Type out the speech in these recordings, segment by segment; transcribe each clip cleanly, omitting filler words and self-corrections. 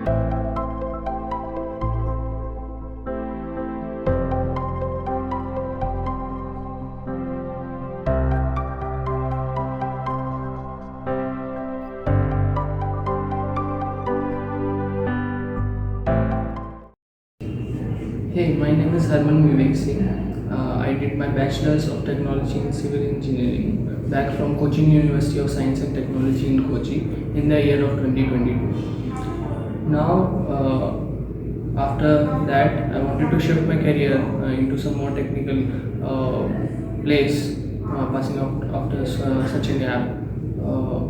Hey, my name is Harman. I did my Bachelor's of Technology in Civil Engineering back from Cochin University of Science and Technology in Kochi in the year of 2022. Now, after that, I wanted to shift my career into some more technical place, passing out after such a gap. Uh,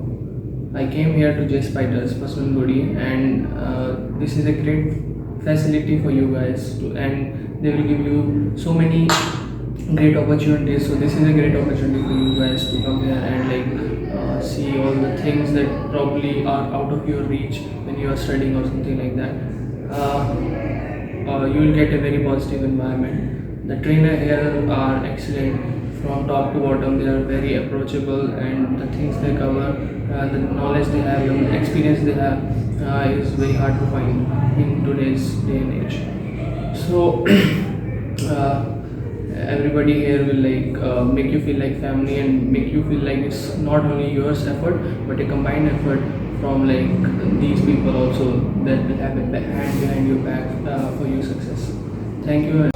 I came here to JSpiders Basavanagudi, and this is a great facility for you guys to, and they will give you so many great opportunities. So this is a great opportunity for you guys to come here and see all the things that probably are out of your reach when you are studying or something like that. You will get a very positive environment. The trainer here are excellent from top to bottom. They are very approachable, and the things they cover, the knowledge they have, the experience they have is very hard to find in today's day and age. So everybody here will make you feel like family and make you feel like it's not only yours effort but a combined effort from these people also that will have a hand behind your back for your success. Thank you.